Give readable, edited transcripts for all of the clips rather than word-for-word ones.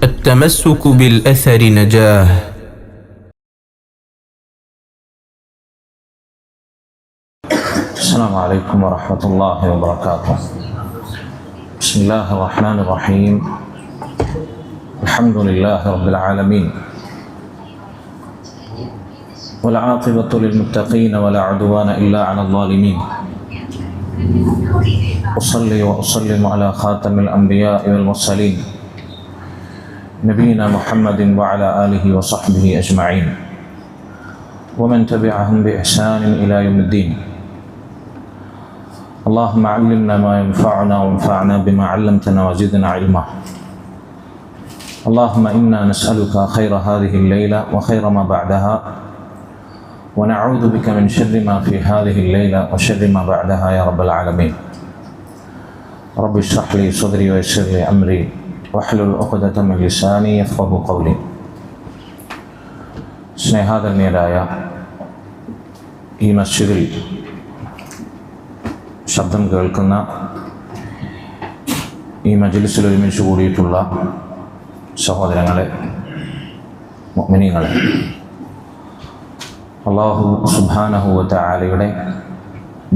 التمسك بالأثر نجاه. السلام عليكم ورحمة الله وبركاته. بسم الله الرحمن الرحيم. الحمد لله رب العالمين، والعاقبة للمتقين ولا عدوان إلا على الظالمين. أصلي وأسلم على خاتم الأنبياء والمرسلين نبينا محمد وعلى آله وصحبه أجمعين ومن تبعهم بإحسان إلى يوم الدين. اللهم علمنا ما ينفعنا وانفعنا بما علمتنا وزدنا علما. اللهم إنا نسألك خير هذه الليلة وخير ما بعدها، ونعوذ بك من شر ما في هذه الليلة وشر ما بعدها يا رب العالمين. رب اشرح لي صدري ويسر لي أمري واحلل عقدة من لساني يفقهوا قولي. സ്നേഹാദരണീയരായ ഈ മസ്ജിദിൽ ശബ്ദം കേൾക്കുന്ന ഈ മജ്ലിസിൽ ഒരുമിച്ച് കൂടിയിട്ടുള്ള സഹോദരങ്ങളെ, മുഅ്മിനീങ്ങളെ, അല്ലാഹു സുബ്ഹാനഹു വ തആലയുടെ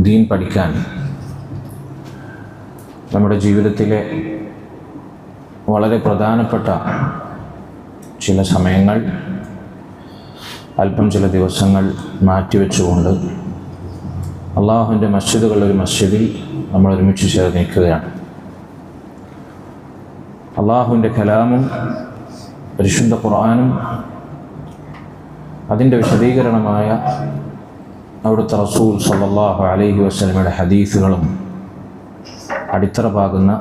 ദീൻ പഠിക്കാൻ നമ്മുടെ ജീവിതത്തിലെ വളരെ പ്രധാനപ്പെട്ട ചില സമയങ്ങൾ, അല്പം ചില ദിവസങ്ങൾ മാറ്റിവെച്ചുകൊണ്ട് അള്ളാഹുവിൻ്റെ മസ്ജിദുകളുടെ മസ്ജിദിൽ നമ്മൾ ഒരുമിച്ച് ചേർന്ന് നിൽക്കുകയാണ്. അള്ളാഹുവിൻ്റെ കലാമും പരിശുദ്ധ ഖുർആനും അതിൻ്റെ വിശദീകരണമായ അവിടുത്തെ റസൂൽ സല്ലല്ലാഹു അലൈഹി വസല്ലമയുടെ ഹദീസുകളും അടിത്തറ പാകുന്ന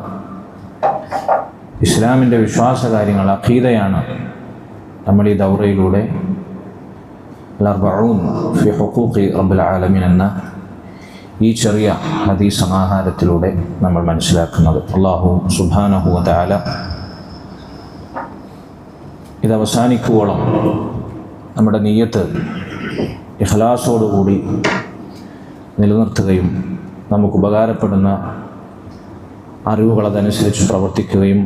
ഇസ്ലാമിൻ്റെ വിശ്വാസ കാര്യങ്ങൾ, അഖീദയാണ് നമ്മൾ ഈ ദൗറയിലൂടെ അൽ-അർബഊൻ ഫി ഹുഖൂഖി റബ്ബിൽ ആലമീൻ എന്ന ഈ ചെറിയ ഹദീസ് സമാഹാരത്തിലൂടെ നമ്മൾ മനസ്സിലാക്കുന്നത്. അല്ലാഹു സുബ്ഹാനഹു വ തആല ഇത് അവസാനിക്കുവോളം നമ്മുടെ നിയ്യത്ത് ഇഖ്ലാസോടുകൂടി നിലനിർത്തുകയും നമുക്ക് ഉപകാരപ്പെടുന്ന അറിവുകൾ അതനുസരിച്ച് പ്രവർത്തിക്കുകയും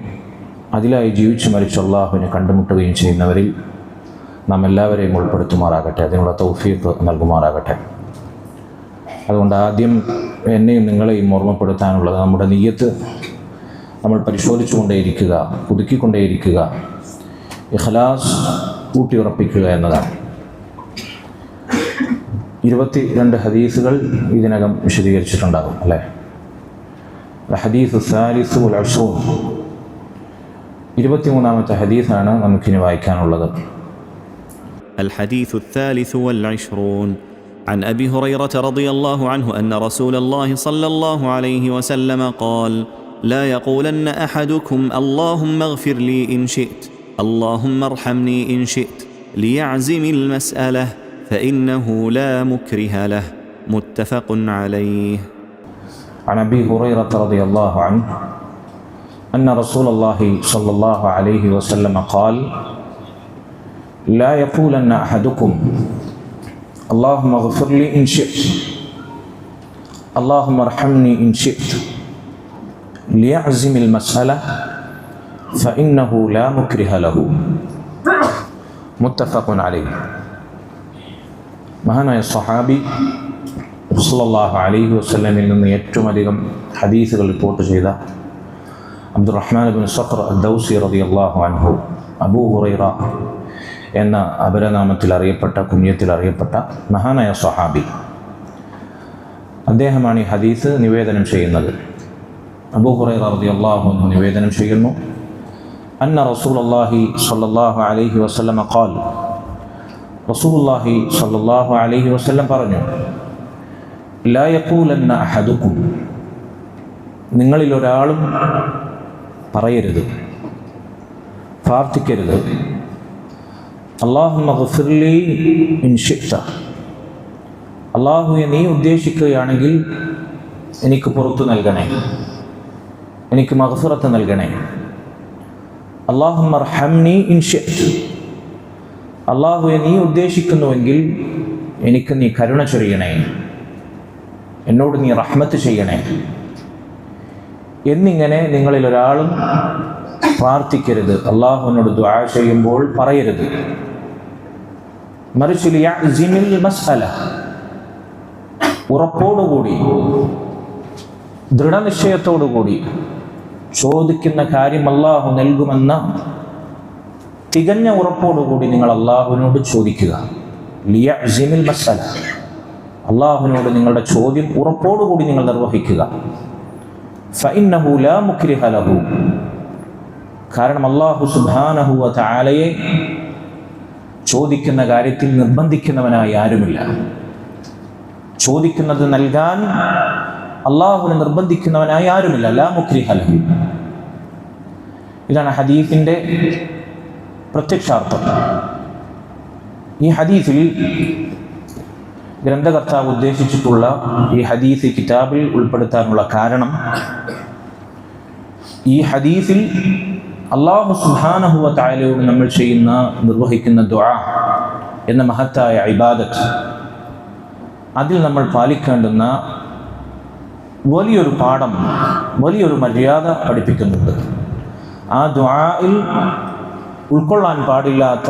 അതിലായി ജീവിച്ചു മരിച്ച അള്ളാഹുവിനെ കണ്ടുമുട്ടുകയും ചെയ്യുന്നവരിൽ നാം എല്ലാവരെയും ഉൾപ്പെടുത്തുമാറാകട്ടെ. അതിനുള്ള തൗഫീഖ് നൽകുമാറാകട്ടെ. അതുകൊണ്ട് ആദ്യം എന്നെയും നിങ്ങളെയും ഓർമ്മപ്പെടുത്താനുള്ളത്, നമ്മുടെ നിയ്യത്ത് നമ്മൾ പരിശോധിച്ചുകൊണ്ടേയിരിക്കുക, പുതുക്കിക്കൊണ്ടേയിരിക്കുക, ഇഖ്ലാസ് ഊട്ടിയുറപ്പിക്കുക എന്നതാണ്. 22 ഹദീസുകൾ ഇതിനകം വിശദീകരിച്ചിട്ടുണ്ടാകും അല്ലേ? ഹദീസ് സാലിസ് വൽ അശ്റൂൻ, 23ാമത്തെ ഹദീസാണ് നമുക്കിനി വായിക്കാനുള്ളത്. الحديث الثالث والعشرون عن أبي هريرة رضي الله عنه أن رسول الله صلى الله عليه وسلم قال: لا يقولن أحدكم اللهم اغفر لي إن شئت، اللهم ارحمني إن شئت، ليعزم المسألة فإنه لا مكره له. متفق عليه. عن أبي هريرة رضي الله عنه أن رسول الله صلى الله عليه وسلم قال: لا يقولن أحدكم اللهم اغفر لي إن شئت، اللهم ارحمني إن شئت، ليعزم المسألة فإنه لا مكره له. متفق عليه. മഹാനായ സ്വഹാബി സല്ലല്ലാഹു അലൈഹി വസല്ലമയിൽ നിന്ന് ഏറ്റവും അധികം ഹദീസുകൾ റിപ്പോർട്ട് ചെയ്ത അബ്ദുറഹ്മാൻ ഇബ്നു സഖർ അദ്ദൗസി റളിയല്ലാഹു അൻഹു, അബൂ ഹുറൈറ എന്ന അപരനാമത്തിൽ അറിയപ്പെട്ട, കുഞ്ഞത്തിൽ അറിയപ്പെട്ട മഹാനായ സ്വഹാബി, അദ്ദേഹമാണ് ഈ ഹദീസ് നിവേദനം ചെയ്യുന്നത്. അബൂ ഹുറൈറ റളിയല്ലാഹു അൻഹു നിവേദനം ചെയ്യുന്നു: അന്ന റസൂലുള്ളാഹി സ്വല്ലല്ലാഹു അലൈഹി വസല്ലമ ഖാൽ, റസൂലുള്ളാഹി സ്വല്ലല്ലാഹു അലൈഹി വസല്ലം പറഞ്ഞു: ലാ യഖൂലന്ന അഹദുക്കും, നിങ്ങളിൽ ഒരാളും പറയരുത്, പ്രാർത്ഥിക്കരുത്, അല്ലാഹുമ്മ ഗ്ഫിർലി ഇൻ ശിഅ്ത, അല്ലാഹുവേ നീ ഉദ്ദേശിക്കുകയാണെങ്കിൽ എനിക്ക് പുറത്തു നൽകണേ, എനിക്ക് മഗ്ഫിറത്ത് നൽകണേ. അല്ലാഹുമ്മ അർഹംനി ഇൻ ശിഅ്ത, അല്ലാഹുവേ നീ ഉദ്ദേശിക്കുന്നുവെങ്കിൽ എനിക്ക് നീ കരുണ ചൊരിയണേ, എന്നോട് നീ റഹ്മത്ത് ചെയ്യണേ എന്നിങ്ങനെ നിങ്ങളിൽ ഒരാളും പ്രാർത്ഥിക്കരുത്, അള്ളാഹുവിനോട് ദുആ ചെയ്യുമ്പോൾ പറയരുത്. മറിച്ച് ലിയഅ്സിമിൽ മസ്അല, ഉറപ്പോടുകൂടി ദൃഢനിശ്ചയത്തോടുകൂടി ചോദിക്കുന്ന കാര്യം അള്ളാഹു നൽകുമെന്ന തികഞ്ഞ ഉറപ്പോടുകൂടി നിങ്ങൾ അള്ളാഹുവിനോട് ചോദിക്കുക. ലിയഅ്സിമിൽ മസ്അല, അള്ളാഹുവിനോട് നിങ്ങളുടെ ചോദ്യം ഉറപ്പോടുകൂടി നിങ്ങൾ നിർവഹിക്കുക. ഫഇന്നഹു ലാ മുക്രിഹ ലഹു, കാരണം അല്ലാഹു സുബ്ഹാനഹു വ തആലയെ ചോദിക്കുന്ന കാര്യത്തിൽ നിർബന്ധിക്കുന്നവനായി ആരുമില്ല. ചോദിക്കുന്നത് നൽകാൻ അള്ളാഹുവിനെ നിർബന്ധിക്കുന്നവനായി ആരുമില്ല. ലാ മുക്രിഹ ലഹു, ഇതാണ് ഹദീസിൻ്റെ പ്രത്യക്ഷാർത്ഥം. ഈ ഹദീസിൽ ഗ്രന്ഥകർത്താവ് ഉദ്ദേശിച്ചിട്ടുള്ള ഈ ഹദീസ് കിതാബിൽ ഉൾപ്പെടുത്താനുള്ള കാരണം, ഈ ഹദീസിൽ അല്ലാഹു സുബ്ഹാനഹു വ തആലയോട് നമ്മൾ നിർവഹിക്കുന്ന ദുആ എന്ന മഹത്തായ ഇബാദത്ത്, അതിൽ നമ്മൾ പാലിക്കേണ്ടുന്ന വലിയൊരു പാഠം, വലിയൊരു മര്യാദ പഠിപ്പിക്കുന്നുണ്ട്. ആ ദുആയിൽ ഉൾക്കൊള്ളാൻ പാടില്ലാത്ത,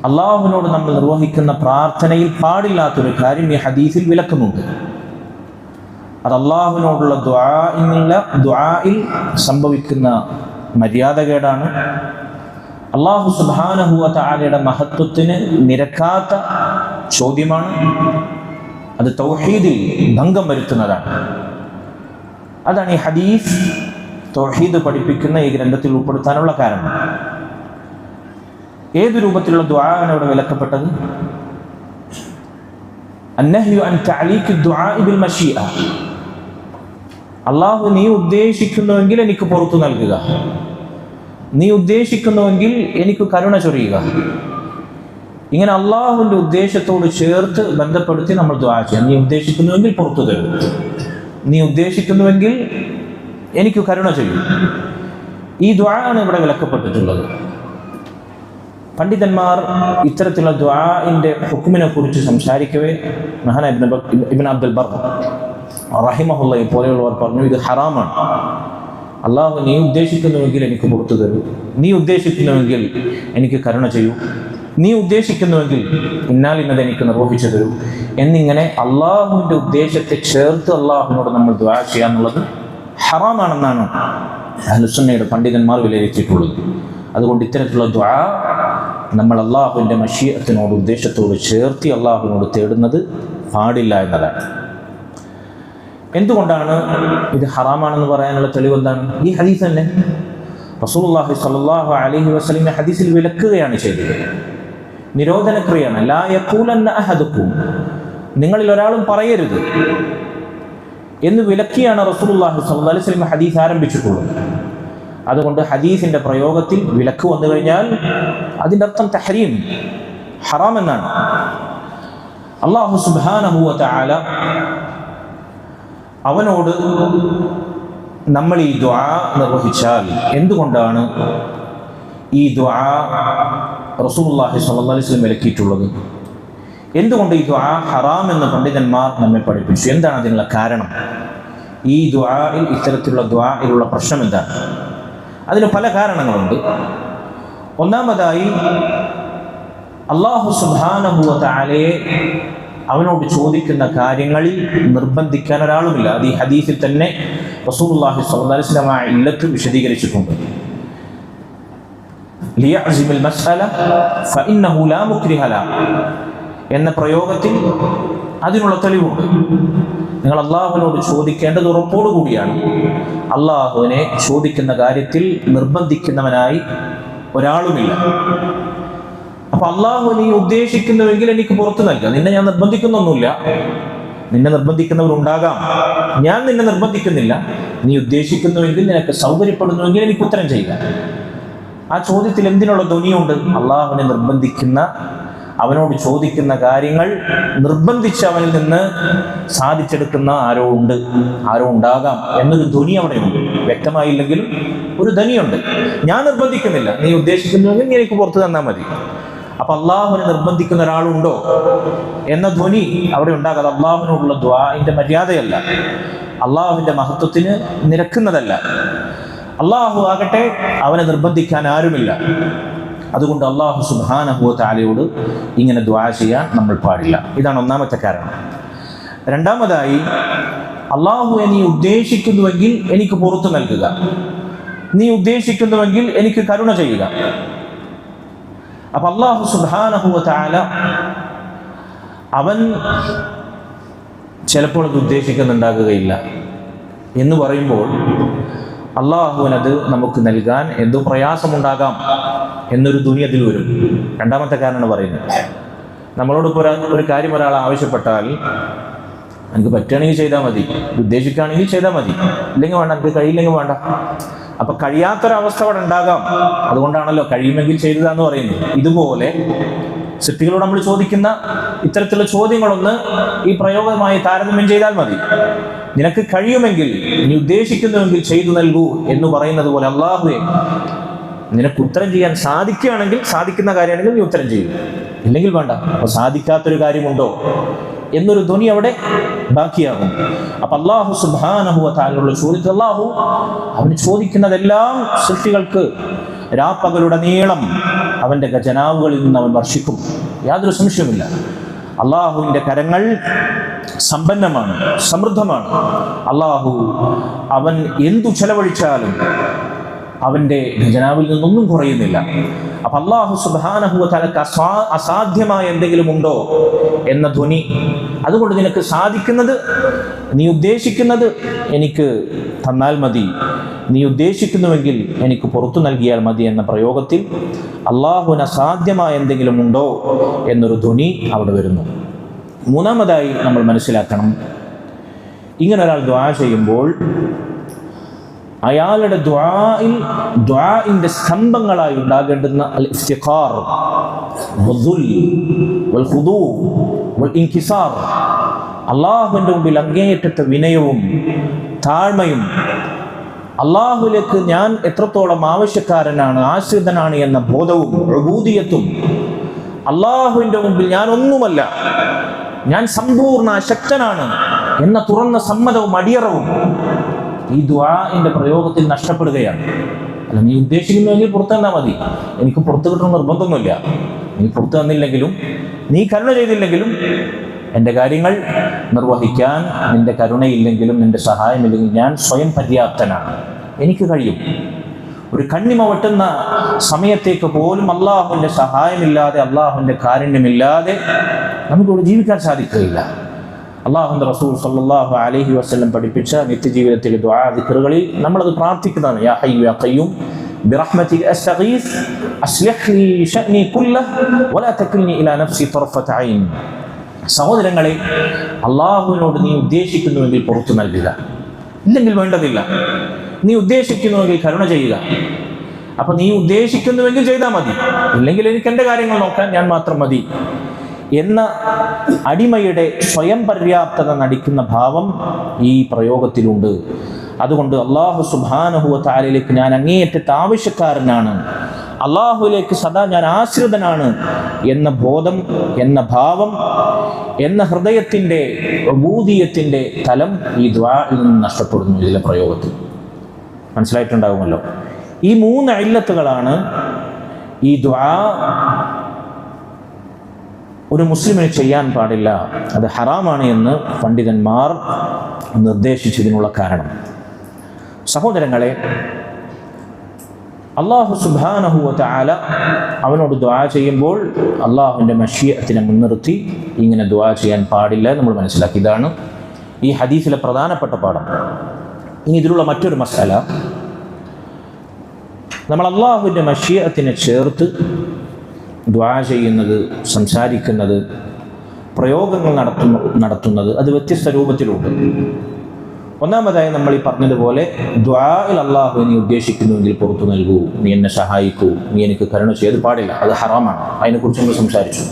അള്ളാഹുവിനോട് നമ്മൾ നിർവഹിക്കുന്ന പ്രാർത്ഥനയിൽ പാടില്ലാത്തൊരു കാര്യം ഈ ഹദീസിൽ വിലക്കുന്നുണ്ട്. അത് അള്ളാഹുവിനോടുള്ള ദുആയിൽ സംഭവിക്കുന്ന മര്യാദകേടാണ്. അള്ളാഹു സുബ്ഹാനഹു വ തആലയുടെ മഹത്വത്തിന് നിരക്കാത്ത ചോദ്യമാണ്. അത് തൗഹീദിൽ ഭംഗം വരുത്തുന്നതാണ്. അതാണ് ഈ ഹദീസ് തൗഹീദ് പഠിപ്പിക്കുന്ന ഈ ഗ്രന്ഥത്തിൽ ഉൾപ്പെടുത്താനുള്ള കാരണം. ഏത് രൂപത്തിലുള്ള ദുആയാണ് ഇവിടെ വിലക്കപ്പെട്ടത്? അന്നഹ്യു അൻ തഅലീഖ് ദുആ ബിൽ മശീഅ, അല്ലാഹു നീ ഉദ്ദേശിക്കുന്നുവെങ്കിൽ എനിക്ക് പുറത്തു നൽകുക, നീ ഉദ്ദേശിക്കുന്നുവെങ്കിൽ എനിക്ക് കരുണ ചൊരിയുക. ഇങ്ങനെ അള്ളാഹുവിൻ്റെ ഉദ്ദേശത്തോട് ചേർത്ത് ബന്ധപ്പെടുത്തി നമ്മൾ ദുആ ചെയ്യാം. നീ ഉദ്ദേശിക്കുന്നുവെങ്കിൽ പുറത്തു തരും, നീ ഉദ്ദേശിക്കുന്നുവെങ്കിൽ എനിക്ക് കരുണ ചെയ്യും. ഈ ദുആയാണ് ഇവിടെ വിലക്കപ്പെട്ടിട്ടുള്ളത്. പണ്ഡിതന്മാർ ഇത്തരത്തിലുള്ള ദുആഇൻ്റെ ഹുക്മിനെ കുറിച്ച് സംസാരിക്കവേ മഹാനായ ഇബ്നു അബ്ദുൽ ബർ റഹിമഹുള്ളയെ പോലെയുള്ളവർ പറഞ്ഞു, ഇത് ഹറാമാണ്. അള്ളാഹു നീ ഉദ്ദേശിക്കുന്നുവെങ്കിൽ എനിക്ക് പുറത്തു തരൂ, നീ ഉദ്ദേശിക്കുന്നുവെങ്കിൽ എനിക്ക് കരുണ ചെയ്യൂ, നീ ഉദ്ദേശിക്കുന്നുവെങ്കിൽ ഇന്നാലിന്നത് എനിക്ക് നിർവഹിച്ചു തരൂ എന്നിങ്ങനെ അള്ളാഹുവിൻ്റെ ഉദ്ദേശത്തെ ചേർത്ത് അള്ളാഹുവിനോട് നമ്മൾ ദുആ ചെയ്യാന്നുള്ളത് ഹറാമാണെന്നാണ് അഹ്ലുസുന്നയുടെ പണ്ഡിതന്മാർ വിലയിരുത്തിയിട്ടുള്ളത്. അതുകൊണ്ട് ഇത്തരത്തിലുള്ള ദുആ നമ്മൾ അള്ളാഹുവിൻ്റെ മശീഅത്തിനോട്, ഉദ്ദേശത്തോട് ചേർത്തി അള്ളാഹുവിനോട് തേടുന്നത് പാടില്ല എന്നതാണ്. എന്തുകൊണ്ടാണ് ഇത് ഹറാമാണെന്ന് പറയാനുള്ള തെളിവ് എന്താണ്? ഈ ഹദീസ് തന്നെ. റസൂലുള്ളാഹി സ്വല്ലല്ലാഹു അലൈഹി വസല്ലം ഹദീസിൽ വിലക്കുകയാണ് ചെയ്തത്. നിരോധനക്രിയയാണ്. ലാ യഖൂലന്ന അഹദുക്കും, നിങ്ങളിൽ ഒരാളും പറയരുത് എന്ന് വിലക്കിയാണ് റസൂലുള്ളാഹി സ്വല്ലല്ലാഹു അലൈഹി വസല്ലം ഹദീസ് ആരംഭിച്ചിട്ടുള്ളത്. അതുകൊണ്ട് ഹദീസിൻ്റെ പ്രയോഗത്തിൽ വിലക്ക് വന്നു കഴിഞ്ഞാൽ അതിൻ്റെ അർത്ഥം തഹരീം, ഹറാം എന്നാണ്. അല്ലാഹു സുബ്ഹാനഹു വ തആല അവനോട് നമ്മൾ ഈ ദുആ നിർവഹിച്ചാൽ, എന്തുകൊണ്ടാണ് ഈ ദുആ റസൂലുള്ളാഹി സ്വല്ലല്ലാഹു അലൈഹി വസല്ലം വിലക്കിയിട്ടുള്ളത്? എന്തുകൊണ്ട് ഈ ദുആ ഹറാം എന്ന് പണ്ഡിതന്മാർ നമ്മെ പഠിപ്പിച്ചു? എന്താണ് അതിനുള്ള കാരണം? ഈ ദുആയിൽ, ഇത്തരത്തിലുള്ള ദുആയിലുള്ള പ്രശ്നം എന്താണ്? അതിന് പല കാരണങ്ങളുണ്ട്. ഒന്നാമതായി, അല്ലാഹു സുബ്ഹാനഹു വ തആലയെ അവനോട് ചോദിക്കുന്ന കാര്യങ്ങളിൽ നിർബന്ധിക്കാൻ ഒരാളുമില്ല. അത് ഈ ഹദീസിൽ തന്നെ റസൂലുള്ളാഹി സ്വല്ലല്ലാഹു അലൈഹി വസല്ലം ഇല്ലത്ത് വിശദീകരിച്ചിട്ടുണ്ട്. ലിയഅ്സിമിൽ മസ്അല ഫഇന്നഹു ലാ മുക്രിഹ ലഹ എന്ന പ്രയോഗത്തിൽ അതിനുള്ള തെളിവുണ്ട്. നിങ്ങൾ അള്ളാഹുവിനോട് ചോദിക്കേണ്ടത് ഉറപ്പോടുകൂടിയാണ്. അള്ളാഹുവിനെ ചോദിക്കുന്ന കാര്യത്തിൽ നിർബന്ധിക്കുന്നവനായി ഒരാളുമില്ല. അപ്പൊ അള്ളാഹു നീ ഉദ്ദേശിക്കുന്നുവെങ്കിൽ എനിക്ക് പുറത്തു നൽകുക, നിന്നെ ഞാൻ നിർബന്ധിക്കുന്നൊന്നുമില്ല. നിന്നെ നിർബന്ധിക്കുന്നവരുണ്ടാകാം, ഞാൻ നിന്നെ നിർബന്ധിക്കുന്നില്ല. നീ ഉദ്ദേശിക്കുന്നുവെങ്കിൽ, നിനക്ക് സൗകര്യപ്പെടുന്നുവെങ്കിൽ എനിക്ക് ഉത്തരം ചെയ്യുക. ആ ചോദ്യത്തിൽ എന്തിനുള്ള ധ്വനിയുണ്ട്? അള്ളാഹുവിനെ നിർബന്ധിക്കുന്ന, അവനോട് ചോദിക്കുന്ന കാര്യങ്ങൾ നിർബന്ധിച്ച് അവനിൽ നിന്ന് സാധിച്ചെടുക്കുന്ന ആരോ ഉണ്ട്, ആരോ ഉണ്ടാകാം എന്നൊരു ധ്വനി അവിടെയുണ്ട്. വ്യക്തമായില്ലെങ്കിലും ഒരു ധ്വനിയുണ്ട്. ഞാൻ നിർബന്ധിക്കുന്നില്ല, നീ ഉദ്ദേശിക്കുന്നുവെങ്കിൽ നീ എനിക്ക് പുറത്തു തന്നാൽ മതി. അപ്പൊ അള്ളാഹുവിനെ നിർബന്ധിക്കുന്ന ഒരാളുണ്ടോ എന്ന ധ്വനി അവിടെ ഉണ്ടാകാതെ അള്ളാഹുവിനോടുള്ള ദുആഇന്റെ മര്യാദയല്ല, അള്ളാഹുവിന്റെ മഹത്വത്തിന് നിരക്കുന്നതല്ല. അള്ളാഹു ആകട്ടെ അവനെ നിർബന്ധിക്കാൻ ആരുമില്ല. അതുകൊണ്ട് അള്ളാഹു സുബ്ഹാനഹു വ തആലയോട് ഇങ്ങനെ ദുആ ചെയ്യാൻ നമ്മൾ പാടില്ല. ഇതാണ് ഒന്നാമത്തെ കാരണം. രണ്ടാമതായി, അള്ളാഹു നീ ഉദ്ദേശിക്കുന്നുവെങ്കിൽ എനിക്ക് പുറത്തു നൽകുക, നീ ഉദ്ദേശിക്കുന്നുവെങ്കിൽ എനിക്ക് കരുണ ചെയ്യുക. അപ്പൊ അള്ളാഹു സുബ്ഹാനഹു വ തആല അവൻ ചിലപ്പോൾ അത് ഉദ്ദേശിക്കുന്നുണ്ടാകുകയില്ല എന്ന് പറയുമ്പോൾ അള്ളാഹുവിനത് നമുക്ക് നൽകാൻ എന്തോ പ്രയാസമുണ്ടാകാം എന്നൊരു ദുനിയത്തിൽ വരും. രണ്ടാമത്തെ കാരണമാണ് പറയുന്നത്. നമ്മളോട് ഒരു കാര്യം ഒരാൾ ആവശ്യപ്പെട്ടാൽ എനിക്ക് പറ്റുകയാണെങ്കിൽ ചെയ്താൽ മതി, ഉദ്ദേശിക്കുകയാണെങ്കിൽ ചെയ്താൽ മതി, ഇല്ലെങ്കിൽ വേണ്ട, എനിക്ക് കഴിയില്ലെങ്കിൽ വേണ്ട. അപ്പൊ കഴിയാത്തൊരവസ്ഥ അവിടെ ഉണ്ടാകാം. അതുകൊണ്ടാണല്ലോ കഴിയുമെങ്കിൽ ചെയ്തതാന്ന് പറയുന്നത്. ഇതുപോലെ സൃഷ്ടികളോട് നമ്മൾ ചോദിക്കുന്ന ഇത്തരത്തിലുള്ള ചോദ്യങ്ങളൊന്ന് ഈ പ്രയോഗമായി താരതമ്യം ചെയ്താൽ മതി. നിനക്ക് കഴിയുമെങ്കിൽ, നീ ഉദ്ദേശിക്കുന്നുവെങ്കിൽ ചെയ്തു നൽകൂ എന്ന് പറയുന്നത് പോലെ അള്ളാഹുവേ നിനക്ക് ഉത്തരം ചെയ്യാൻ സാധിക്കുകയാണെങ്കിൽ, സാധിക്കുന്ന കാര്യമാണെങ്കിൽ നീ ഉത്തരം ചെയ്യും, ഇല്ലെങ്കിൽ വേണ്ട. അപ്പൊ സാധിക്കാത്തൊരു കാര്യമുണ്ടോ എന്നൊരു ധ്വനി അവിടെ ബാക്കിയാകും. അപ്പൊ അള്ളാഹു സുബ്ഹാനഹു വ തആലയോട് ചോദിച്ചു, അള്ളാഹു അവന് ചോദിക്കുന്നതെല്ലാം സൃഷ്ടികൾക്ക് രാപ്പകലുടെ നീളം അവന്റെ ഖജനാവുകളിൽ നിന്ന് അവൻ വർഷിക്കും, യാതൊരു സംശയവുമില്ല. അള്ളാഹുവിൻ്റെ കരങ്ങൾ സമ്പന്നമാണ്, സമൃദ്ധമാണ്. അള്ളാഹു അവൻ എന്തു ചെലവഴിച്ചാലും അവൻ്റെ ഖജനാവിൽ നിന്നൊന്നും കുറയുന്നില്ല. അപ്പൊ അള്ളാഹു സുബ്ഹാനഹു വ തആലക്ക് അസാധ്യമായ എന്തെങ്കിലും ഉണ്ടോ എന്ന ധ്വനി. അതുകൊണ്ട് നിനക്ക് സാധിക്കുന്നത്, നീ ഉദ്ദേശിക്കുന്നത് എനിക്ക് തന്നാൽ മതി, നീ ഉദ്ദേശിക്കുന്നുവെങ്കിൽ എനിക്ക് പുറത്തു നൽകിയാൽ മതി എന്ന പ്രയോഗത്തിൽ അള്ളാഹുവിന് അസാധ്യമായ എന്തെങ്കിലും ഉണ്ടോ എന്നൊരു ധ്വനി അവിടെ വരുന്നു. മൂന്നാമതായി നമ്മൾ മനസ്സിലാക്കണം, ഇങ്ങനെ ഒരാൾ ദുആ ചെയ്യുമ്പോൾ അയാളുടെ ദുആഇന്റെ സ്തംഭങ്ങളായി ഉണ്ടാകേണ്ടുന്ന അൽ ഇഫ്തിഖാർ വദ്ദുൽ വൽ ഖുദൂ വൽ ഇൻകിസാർ, അള്ളാഹുവിൻ്റെ മുമ്പിൽ അങ്ങേയറ്റത്തെ വിനയവും താഴ്മയും, അള്ളാഹുവിലേക്ക് ഞാൻ എത്രത്തോളം ആവശ്യക്കാരനാണ്, ആശ്രിതനാണ് എന്ന ബോധവും ഉബൂദിയത്തും, അള്ളാഹുവിൻ്റെ മുമ്പിൽ ഞാൻ ഒന്നുമല്ല, ഞാൻ സമ്പൂർണ്ണ അശക്തനാണ് എന്ന തുറന്ന സമ്മതവും അടിയറവും ഈ ദുആഇന്റെ പ്രയോഗത്തിൽ നഷ്ടപ്പെടുകയാണ്. അല്ല, നീ ഉദ്ദേശിക്കുന്നുവെങ്കിൽ പുറത്തു തന്നാൽ മതി, എനിക്ക് പുറത്തു കിട്ടണം നിർബന്ധമൊന്നുമില്ല. നീ പുറത്തു തന്നില്ലെങ്കിലും, നീ കരുണ ചെയ്തില്ലെങ്കിലും എൻ്റെ കാര്യങ്ങൾ നിർവഹിക്കാൻ നിന്റെ കരുണയില്ലെങ്കിലും നിന്റെ സഹായമില്ലെങ്കിൽ ഞാൻ സ്വയം പര്യാപ്തനാണ്, എനിക്ക് കഴിയും. ഒരു കണ്ണിമ വെട്ടുന്ന സമയത്തേക്ക് പോലും അള്ളാഹുവിൻ്റെ സഹായമില്ലാതെ, അള്ളാഹുവിൻ്റെ കാരുണ്യമില്ലാതെ നമുക്കിവിടെ ജീവിക്കാൻ സാധിക്കുകയില്ല. അള്ളാഹുവിൻ്റെ റസൂൽ സല്ലല്ലാഹു അലൈഹി വസല്ലം പഠിപ്പിച്ച നിത്യജീവിതത്തിലെ ദുആ ദിക്റുകളിൽ നമ്മളത് പ്രാർത്ഥിക്കുന്നതാണ്. യാ ഹയ്യു യാ ഖയ്യൂം ബിറഹ്മതിക അസ്തഗീസ് അസ്ലിഹ് ലി ശഅനി കുല്ലഹ് വലാ തകിൽനി ഇലാ നഫ്സി തർഫത ഐൻ. സഹോദരങ്ങളെ, അള്ളാഹുവിനോട് നീ ഉദ്ദേശിക്കുന്നുവെങ്കിൽ പുറത്തു നൽകുക, ഇല്ലെങ്കിൽ വേണ്ടതില്ല. നീ ഉദ്ദേശിക്കുന്നുവെങ്കിൽ കരുണ ചെയ്യുക. അപ്പൊ നീ ഉദ്ദേശിക്കുന്നുവെങ്കിൽ ചെയ്താൽ മതി, ഇല്ലെങ്കിൽ എനിക്ക് എൻ്റെ കാര്യങ്ങൾ നോക്കാൻ ഞാൻ മാത്രം മതി എന്ന അടിമയുടെ സ്വയം പര്യാപ്തത നടിക്കുന്ന ഭാവം ഈ പ്രയോഗത്തിലുണ്ട്. അതുകൊണ്ട് അള്ളാഹു സുബ്ഹാനഹു വ തആലയിലേക്ക് ഞാൻ അങ്ങേയറ്റത്തെ ആവശ്യക്കാരനാണ്, അള്ളാഹുവിലേക്ക് സദാ ഞാൻ ആശ്രിതനാണ് എന്ന ബോധം, എന്ന ഭാവം, എന്ന ഹൃദയത്തിൻ്റെ ഉബൂദിയത്തിൻ്റെ തലം ഈ ദുആഇൽ നിന്ന് നഷ്ടപ്പെടുന്നു. ഇതിലെ പ്രയോഗത്തിൽ മനസ്സിലായിട്ടുണ്ടാകുമല്ലോ. ഈ 3 ഇല്ലത്തുകളാണ് ഈ ദുആ ഒരു മുസ്ലിമിന് ചെയ്യാൻ പാടില്ല, അത് ഹറാമാണ് എന്ന് പണ്ഡിതന്മാർ നിർദ്ദേശിച്ചതിനുള്ള കാരണം. സഹോദരങ്ങളെ, അല്ലാഹു സുബ്ഹാനഹു വ തആല അവനോട് ദുആ ചെയ്യുമ്പോൾ അള്ളാഹുവിൻ്റെ മശീഅത്തിനെ മുൻനിർത്തി ഇങ്ങനെ ദുആ ചെയ്യാൻ പാടില്ല നമ്മൾ മനസ്സിലാക്കി. ഇതാണ് ഈ ഹദീസിലെ പ്രധാനപ്പെട്ട പാഠം. ഇനി ഇതിലുള്ള മറ്റൊരു മസാല, നമ്മൾ അള്ളാഹുവിൻ്റെ മശീഅത്തിനെ ചേർത്ത് ദുആ ചെയ്യുന്നത്, സംസാരിക്കുന്നത്, പ്രയോഗങ്ങൾ നടത്തുന്നത് അത് വ്യത്യസ്ത രൂപത്തിലുണ്ട്. ഒന്നാമതായി നമ്മൾ ഈ പറഞ്ഞതുപോലെ ദുആഇൽ അള്ളാഹു നീ ഉദ്ദേശിക്കുന്നുവെങ്കിൽ പുറത്തു നൽകൂ, നീ എന്നെ സഹായിക്കൂ, നീ എനിക്ക് കരുണ ചെയ്ത് പാടില്ല, അത് ഹറാമാണ്. അതിനെക്കുറിച്ച് നമ്മൾ സംസാരിച്ചു.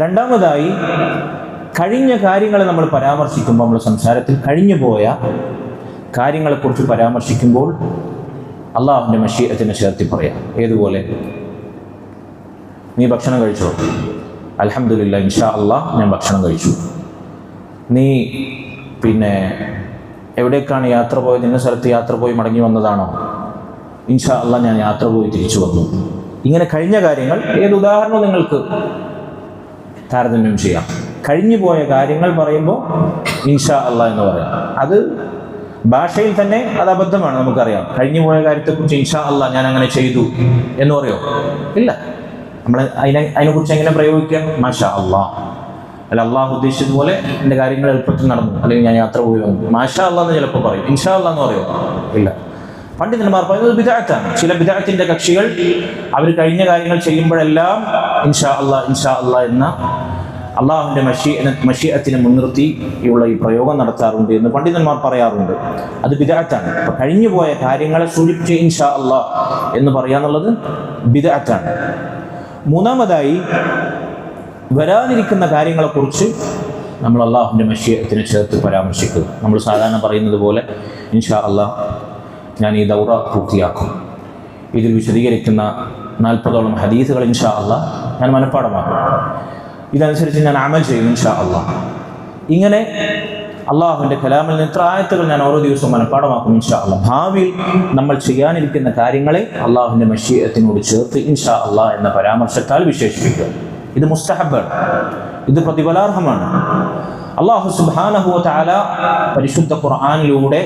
രണ്ടാമതായി, കഴിഞ്ഞ കാര്യങ്ങളെ നമ്മൾ പരാമർശിക്കുമ്പോൾ, നമ്മൾ സംസാരത്തിൽ കഴിഞ്ഞു പോയ കാര്യങ്ങളെക്കുറിച്ച് പരാമർശിക്കുമ്പോൾ അള്ളാഹുവിൻ്റെ മശീഅത്തിനെ ചേർത്തി പറയാം. ഏതുപോലെ? നീ ഭക്ഷണം കഴിച്ചോ? അൽഹംദുലില്ലാ, ഇൻഷാ അല്ലാഹ് ഞാൻ ഭക്ഷണം കഴിച്ചു. നീ എവിടേക്കാണ് യാത്ര പോയത്? ഇന്ന സ്ഥലത്ത് യാത്ര പോയി മടങ്ങി വന്നതാണോ? ഇൻഷാ അള്ളാഹ് ഞാൻ യാത്ര പോയി തിരിച്ചു വന്നു. ഇങ്ങനെ കഴിഞ്ഞ കാര്യങ്ങൾ ഏത് ഉദാഹരണവും നിങ്ങൾക്ക് താരതമ്യം ചെയ്യാം. കഴിഞ്ഞു പോയ കാര്യങ്ങൾ പറയുമ്പോൾ ഇൻഷാ അള്ളാഹ് എന്ന് പറയാം. അത് ഭാഷയിൽ തന്നെ അത് അബദ്ധമാണ്, നമുക്കറിയാം. കഴിഞ്ഞു പോയ കാര്യത്തെക്കുറിച്ച് ഇൻഷാ അള്ളാഹ് ഞാൻ അങ്ങനെ ചെയ്തു എന്ന് പറയോ? ഇല്ല. നമ്മൾ അതിനെക്കുറിച്ച് എങ്ങനെ പ്രയോഗിക്കാം? മാഷാ അള്ളാഹ്, അല്ല അള്ളാഹു ഉദ്ദേശിച്ചതുപോലെ എൻ്റെ കാര്യങ്ങൾ എളുപ്പത്തിൽ നടന്നു, അല്ലെങ്കിൽ ഞാൻ യാത്ര പോയി വന്നു. മാഷാ അള്ളാഹ് എന്ന് ചിലപ്പോൾ പറയും. ഇൻഷാ അള്ളാഹ് എന്ന് പറയോ? ഇല്ല. പണ്ഡിതന്മാർ പറയുന്നത് ബിദ്അത്താണ്. ചില ബിദ്അത്തിന്റെ കക്ഷികൾ അവർ കഴിഞ്ഞ കാര്യങ്ങൾ ചെയ്യുമ്പോഴെല്ലാം ഇൻഷാ അള്ളാഹ് എന്ന അള്ളാഹുവിൻ്റെ മശീഅത്തിനെ മുൻനിർത്തി ഉള്ള ഈ പ്രയോഗം നടത്താറുണ്ട് എന്ന് പണ്ഡിതന്മാർ പറയാറുണ്ട്. അത് ബിദ്അത്താണ്. അപ്പം കഴിഞ്ഞു പോയ കാര്യങ്ങളെ സൂചിപ്പിച്ച് ഇൻഷാ അള്ളാഹ് എന്ന് പറയാന്നുള്ളത് ബിദ്അത്താണ്. മൂന്നാമതായി, വരാനിരിക്കുന്ന കാര്യങ്ങളെക്കുറിച്ച് നമ്മൾ അള്ളാഹുവിൻ്റെ മശീഅത്തിനെ ചേർത്ത് പരാമർശിക്കുക. നമ്മൾ സാധാരണ പറയുന്നത് പോലെ ഇൻഷാ അള്ളാഹ് ഞാൻ ഈ ദൗറ പൂർത്തിയാക്കും, ഇതിൽ വിശദീകരിക്കുന്ന 40ഓളം ഹദീസുകൾ ഇൻഷാ അള്ളാഹ് ഞാൻ മനഃപ്പാഠമാക്കും, ഇതനുസരിച്ച് ഞാൻ അമൽ ചെയ്യും ഇൻഷാ അള്ളാഹ്. ഇങ്ങനെ അള്ളാഹുവിൻ്റെ കലാമിൽ നിന്ന് ഇത്ര ആയത്തുകൾ ഞാൻ ഓരോ ദിവസവും മനഃപ്പാഠമാക്കും ഇൻഷാ അള്ളാഹ്. ഭാവിയിൽ നമ്മൾ ചെയ്യാനിരിക്കുന്ന കാര്യങ്ങളെ അള്ളാഹുവിൻ്റെ മശീഅത്തിനോട് ചേർത്ത് ഇൻഷാ അള്ളാഹ് എന്ന പരാമർശത്താൽ വിശേഷിപ്പിക്കുക. ഇത് മുസ്തഹബാണ്, ഇത് പ്രതിഫലാർഹമാണ്. അള്ളാഹു സുബ്ഹാനഹു വ തആല പരിശുദ്ധ ഖുർആനിലൂടെ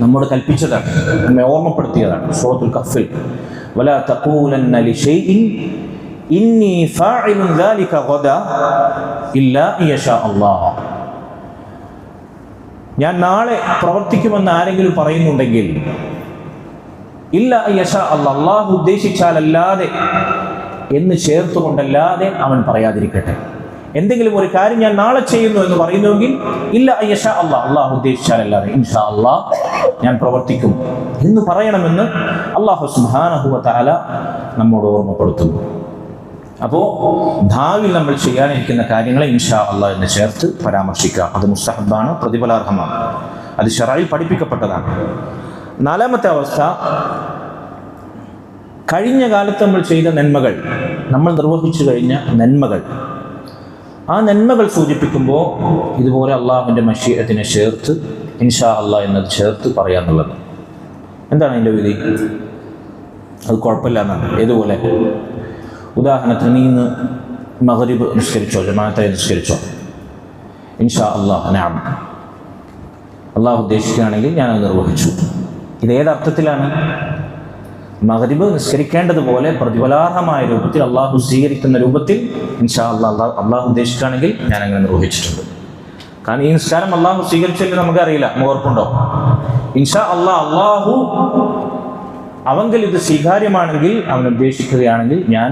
നമ്മോട് കൽപ്പിച്ചതാണ്, നമ്മെ ഓർമ്മപ്പെടുത്തിയതാണ്. സൂറത്തുൽ കഹ്ഫിൽ വലാ തഖൂലന്ന ലിശൈഇൻ ഇന്നി ഫാഇലുൻ ദാലിക ഗദാ ഇല്ലാ യശാ അല്ലാഹ്. ഞാൻ നാളെ പ്രവർത്തിക്കുമെന്ന് ആരെങ്കിലും പറയുന്നുണ്ടെങ്കിൽ ഇല്ലാ യശാ അല്ലാഹ്, അല്ലാഹു ഉദ്ദേശിച്ചാലല്ലാതെ എന്ന് ചേർത്തുകൊണ്ടല്ലാതെ അവൻ പറയാതിരിക്കട്ടെ. എന്തെങ്കിലും ഒരു കാര്യം ഞാൻ നാളെ ചെയ്യുന്നു എന്ന് പറയുന്നുവെങ്കിൽ ഇല്ല യശാ അല്ലാഹ്, അള്ളാഹു ഉദ്ദേശിച്ചാലല്ലാതെ ഇൻഷാ അല്ലാഹ് ഞാൻ പ്രവർത്തിക്കും എന്ന് പറയണമെന്ന് അല്ലാഹു സുബ്ഹാനഹു വ തആല നമ്മോട് ഓർമ്മപ്പെടുത്തുന്നു. അപ്പോൾ ഭാവിയിൽ നമ്മൾ ചെയ്യാനിരിക്കുന്ന കാര്യങ്ങളെ ഇൻഷാ അല്ലാഹ് എന്ന് ചേർത്ത് പരാമർശിക്കുക. അത് മുസ്തഹബാണ്, പ്രതിഫലാർഹമാണ്, അത് ശറഈൽ പഠിപ്പിക്കപ്പെട്ടതാണ്. നാലാമത്തെ അവസ്ഥ, കഴിഞ്ഞ കാലത്ത് നമ്മൾ ചെയ്ത നന്മകൾ, നമ്മൾ നിർവഹിച്ചു കഴിഞ്ഞ നന്മകൾ, ആ നന്മകൾ സൂചിപ്പിക്കുമ്പോൾ ഇതുപോലെ അള്ളാഹുവിൻ്റെ മശീഅത്തിനെ ചേർത്ത് ഇൻഷാ അല്ലാഹ് എന്നത് ചേർത്ത് പറയാന്നുള്ളത്. എന്താണ് അതിൻ്റെ വിധി? അത് കുഴപ്പമില്ല എന്നാണ്. ഏതുപോലെ? ഉദാഹരണത്തിന് നീ ഇന്ന് മഗ്രിബ് നിസ്കരിച്ചോ, ജമാഅത്തായി നിസ്കരിച്ചോ, ഇൻഷാ അല്ലാഹ് നഅം, അള്ളാഹു ഉദ്ദേശിക്കുകയാണെങ്കിൽ ഞാനത് നിർവഹിച്ചു. ഇതേതർത്ഥത്തിലാണ്? മഗ്രിബ് നിസ്കരിക്കേണ്ടതുപോലെ പ്രതിഫലാർഹമായ രൂപത്തിൽ അള്ളാഹു സ്വീകരിക്കുന്ന രൂപത്തിൽ ഇൻഷാ അള്ളാഹു ഉദ്ദേശിക്കുകയാണെങ്കിൽ ഞാൻ അങ്ങനെ നിർവഹിച്ചിട്ടുണ്ട്. കാരണം ഈ നിസ്കാരം അള്ളാഹു സ്വീകരിച്ചിട്ട് നമുക്കറിയില്ല, ഓർപ്പുണ്ടോ? ഇൻഷാ അള്ളാഹു അവങ്കിൽ ഇത് സ്വീകാര്യമാണെങ്കിൽ, അവൻ ഉദ്ദേശിക്കുകയാണെങ്കിൽ ഞാൻ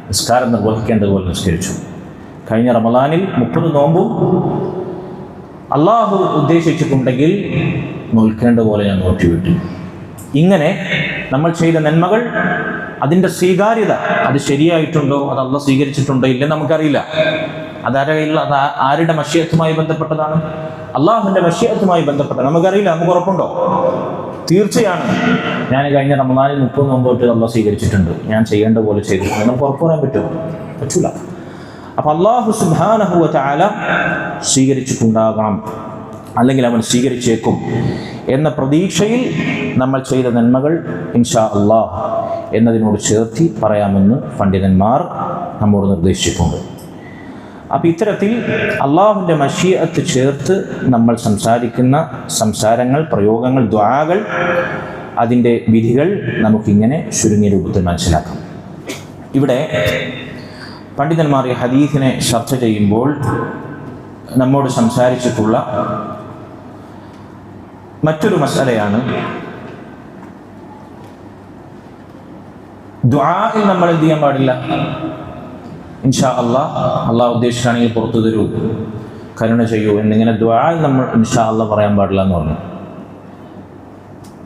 നിസ്കാരം നിർവഹിക്കേണ്ടതുപോലെ നിസ്കരിച്ചു. കഴിഞ്ഞ റമദാനിൽ 30 നോമ്പും അള്ളാഹു ഉദ്ദേശിച്ചിട്ടുണ്ടെങ്കിൽ നോൽക്കേണ്ടതുപോലെ ഞാൻ നോക്കിവിട്ടു. ഇങ്ങനെ നമ്മൾ ചെയ്ത നന്മകൾ, അതിൻ്റെ സ്വീകാര്യത, അത് ശരിയായിട്ടുണ്ടോ, അത് അള്ളാഹ് സ്വീകരിച്ചിട്ടുണ്ടോ ഇല്ലെന്ന് നമുക്കറിയില്ല. അത് ആരുടെ മശീഅത്തുമായി ബന്ധപ്പെട്ടതാണ്? അള്ളാഹുവിൻ്റെ മശീഅത്തുമായി ബന്ധപ്പെട്ട നമുക്കറിയില്ല. നമുക്ക് ഉറപ്പുണ്ടോ? തീർച്ചയാണ് ഞാൻ കഴിഞ്ഞ റമദാനിൽ 30 നോമ്പ് തൊട്ട് അള്ളാഹ് സ്വീകരിച്ചിട്ടുണ്ട്, ഞാൻ ചെയ്യേണ്ട പോലെ ചെയ്തിട്ടുണ്ട്. നമുക്ക് ഉറപ്പ് പറയാൻ പറ്റുമോ? പറ്റൂല. അപ്പം അള്ളാഹു സുബ്ഹാനഹു വ തആല സ്വീകരിച്ചിട്ടുണ്ടാകാം, അല്ലെങ്കിൽ അവൻ സ്വീകരിച്ചേക്കും എന്ന പ്രതീക്ഷയിൽ നമ്മൾ ചെയ്ത നന്മകൾ ഇൻഷാ അല്ലാഹ് എന്നതിനോട് ചേർത്തി പറയാമെന്ന് പണ്ഡിതന്മാർ നമ്മോട് നിർദ്ദേശിച്ചിട്ടുണ്ട്. അപ്പോൾ ഇത്തരത്തിൽ അള്ളാഹുവിൻ്റെ മശീഅത്ത് ചേർത്ത് നമ്മൾ സംസാരിക്കുന്ന സംസാരങ്ങൾ, പ്രയോഗങ്ങൾ, ദുആകൾ, അതിൻ്റെ വിധികൾ നമുക്കിങ്ങനെ ചുരുങ്ങിയ രൂപത്തിൽ മനസ്സിലാക്കാം. ഇവിടെ പണ്ഡിതന്മാർ ഈ ഹദീസിനെ ചർച്ച ചെയ്യുമ്പോൾ നമ്മോട് സംസാരിച്ചിട്ടുള്ള മറ്റൊരു മസലയാണ്, ദുആയിൽ നമ്മൾ എന്ത് ചെയ്യാൻ പാടില്ല? ഇൻഷാ അള്ളാഹ് ഉദ്ദേശിക്കുകയാണെങ്കിൽ പുറത്തു തരൂ, കരുണ ചെയ്യൂ എന്നിങ്ങനെ ദുആയിൽ നമ്മൾ ഇൻഷാ അള്ളാഹ് പറയാൻ പാടില്ല എന്ന് പറഞ്ഞു.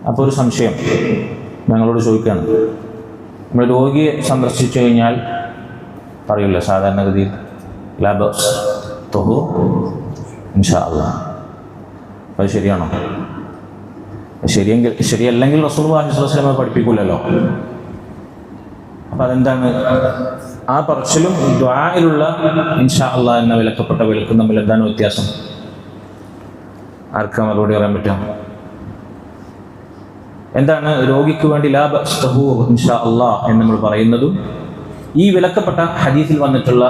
അപ്പോൾ ഒരു സംശയം ഞങ്ങളോട് ചോദിക്കുകയാണ്, നമ്മൾ രോഗിയെ സന്ദർശിച്ചു കഴിഞ്ഞാൽ പറയില്ല സാധാരണഗതിയിൽ ലാ ബഅസ് തുഹൂർ ഇൻഷാ അള്ളാഹ്. അത് ശരിയാണോ? ശരിയല്ലെങ്കിൽ റസൂലുള്ളാഹി സ്വല്ലല്ലാഹു അലൈഹി വസല്ലം പഠിപ്പിക്കില്ലല്ലോ. അപ്പം അതെന്താണ്? ആ പറച്ചിലും ദുആയിലുള്ള ഇൻഷാ അള്ളാഹ് എന്ന വിലക്കപ്പെട്ട വിലക്കും തമ്മിൽ എന്താണ് വ്യത്യാസം? ആർക്കാ മറുപടി പറയാൻ പറ്റുക? എന്താണ് രോഗിക്ക് വേണ്ടി ലാ ബഅസ് തഹൂർ ഇൻഷാ അല്ലാഹ് എന്ന് നമ്മൾ പറയുന്നതും ഈ വിലക്കപ്പെട്ട ഹദീസിൽ വന്നിട്ടുള്ള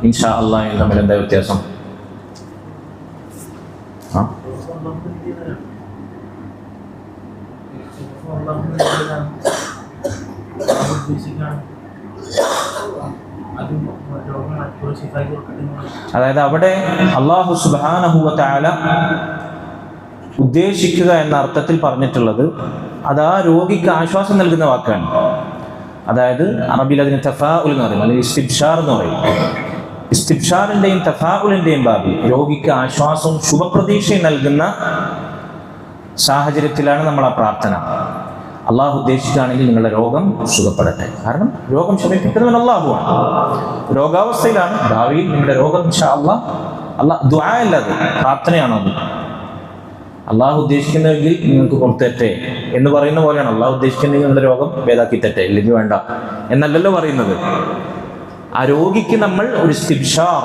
ഇൻഷാ അല്ലാഹ് തമ്മിൽ എന്താ വ്യത്യാസം? അതായത് അവിടെ അല്ലാഹു സുബ്ഹാനഹു വ തആല ഉദ്ദേശിക്കുക എന്ന അർത്ഥത്തിൽ പറഞ്ഞിട്ടുള്ളത് അത് ആ രോഗിക്ക് ആശ്വാസം നൽകുന്ന വാക്കാണ്. അതായത് അറബിയിൽ അതിന് തഫാഉൽ എന്ന് പറയും, അല്ലെങ്കിൽ ഇസ്തിബ്ഷാർ എന്ന് പറയും. ഇസ്തിബ്ഷാറിൻ്റെയും തഫാഉലിൻ്റെയും ബാബിൽ രോഗിക്ക് ആശ്വാസവും ശുഭപ്രതീക്ഷയും നൽകുന്ന സാഹചര്യത്തിലാണ് നമ്മൾ ആ പ്രാർത്ഥന. അള്ളാഹു ഉദ്ദേശിക്കുകയാണെങ്കിൽ നിങ്ങളുടെ രോഗം സുഖപ്പെടട്ടെ. കാരണം രോഗം ശമിപ്പിക്കുന്നവൻ അള്ളാഹുവാണ്. രോഗാവസ്ഥയിലാണ് ഭാവിയിൽ നിങ്ങളുടെ രോഗം ഇൻഷാ അല്ലാഹ് ദുആ അല്ലാതെ പ്രാർത്ഥനയാണത്. അള്ളാഹു ഉദ്ദേശിക്കുന്നെങ്കിൽ നിങ്ങൾക്ക് കൊടുത്തേറ്റെ എന്ന് പറയുന്ന പോലെയാണ്. അള്ളാഹു ഉദ്ദേശിക്കുന്നെങ്കിൽ നിങ്ങളുടെ രോഗം ഭേദാക്കി തെറ്റേ, ഇല്ലെങ്കിൽ വേണ്ട എന്നല്ലല്ലോ പറയുന്നത്. ആ രോഗിക്ക് നമ്മൾ ഒരു ഇസ്തിബ്ശാർ,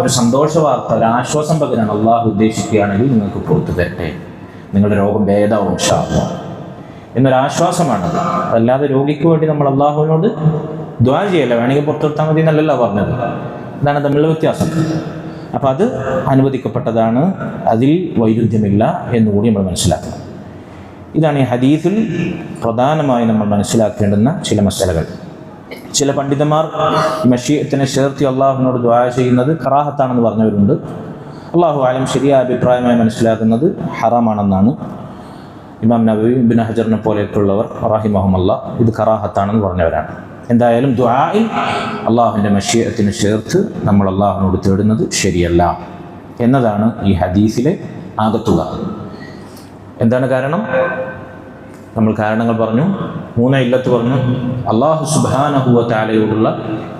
ഒരു സന്തോഷ വാർത്ത, ഒരു ആശ്വാസം പകരാണ്. അള്ളാഹു ഉദ്ദേശിക്കുകയാണെങ്കിൽ നിങ്ങൾക്ക് പുറത്തു തരട്ടെ, നിങ്ങളുടെ രോഗം ഭേദാവും ഇൻഷാ അല്ലാഹ് എന്നൊരാശ്വാസമാണത്. അതല്ലാതെ രോഗിക്ക് വേണ്ടി നമ്മൾ അള്ളാഹുവിനോട് ദുആ ചെയ്യല്ല, വേണമെങ്കിൽ പുറത്തെടുത്താൽ മതി എന്നല്ലല്ലോ പറഞ്ഞത്. ഇതാണ് തമ്മിലുള്ള വ്യത്യാസം. അപ്പം അത് അനുവദിക്കപ്പെട്ടതാണ്, അതിൽ വൈരുദ്ധ്യമില്ല എന്നുകൂടി നമ്മൾ മനസ്സിലാക്കണം. ഇതാണ് ഈ ഹദീസിൽ പ്രധാനമായി നമ്മൾ മനസ്സിലാക്കേണ്ടുന്ന ചില മസലകൾ. ചില പണ്ഡിതന്മാർ മശീഅത്തിനെ ചേർത്തി അള്ളാഹുവിനോട് ദുആ ചെയ്യുന്നത് കറാഹത്താണെന്ന് പറഞ്ഞവരുണ്ട്. അള്ളാഹു ആലം ശരിയായ അഭിപ്രായമായി മനസ്സിലാക്കുന്നത് ഹറാമാണെന്നാണ്. ഇമാം നബവി, ഇബ്നു ഹജറിനെ പോലെയൊക്കെയുള്ളവർ റഹിമഹുമുല്ലാഹ് ഇത് കറാഹത്താണെന്ന് പറഞ്ഞവരാണ്. എന്തായാലും ദുആഇൽ അള്ളാഹുവിൻ്റെ മശീഅത്തിന് ചേർത്ത് നമ്മൾ അള്ളാഹുവിനോട് തേടുന്നത് ശരിയല്ല എന്നതാണ് ഈ ഹദീസിലെ ആകത്തുക. എന്താണ് കാരണം? നമ്മൾ കാരണങ്ങൾ പറഞ്ഞു, 3 ഇല്ലത്ത് പറഞ്ഞു. അള്ളാഹു സുബ്ഹാനഹു വ തആലയോടുള്ള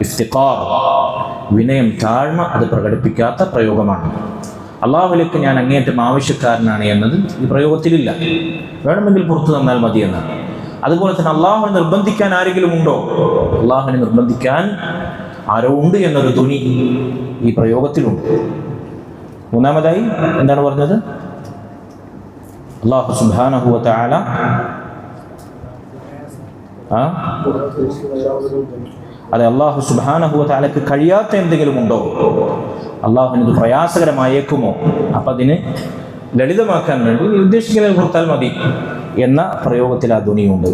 ഇഫ്തിഖാർ, വിനയം, താഴ്മ അത് പ്രകടിപ്പിക്കാത്ത പ്രയോഗമാണ്. അള്ളാഹുലേക്ക് ഞാൻ അങ്ങേയറ്റം ആവശ്യക്കാരനാണ് എന്നത് ഈ പ്രയോഗത്തിലില്ല. വേണമെങ്കിൽ പുറത്തു തന്നാൽ മതി എന്നാണ്. അതുപോലെ തന്നെ അള്ളാഹുവിനെ നിർബന്ധിക്കാൻ ആരെങ്കിലും ഉണ്ടോ? അള്ളാഹുവിനെ നിർബന്ധിക്കാൻ ആരോ ഉണ്ട് എന്നൊരു ധ്വനി ഈ പ്രയോഗത്തിലുണ്ട്. 3-മതായി എന്താണ് പറഞ്ഞത്? അള്ളാഹു സുബ്ഹാനഹു വ തആല അതെ, അള്ളാഹു സുബ്ഹാനഹു വ തആലക്ക് കഴിയാത്ത എന്തെങ്കിലും ഉണ്ടോ? അള്ളാഹുവിന് ഇത് പ്രയാസകരമായേക്കുമോ? അപ്പം അതിന് ലളിതമാക്കാൻ വേണ്ടി ഉദ്ദേശിക്കുന്നത് കൊടുത്താൽ മതി എന്ന പ്രയോഗത്തിൽ ആ ധ്വനിയുണ്ട്.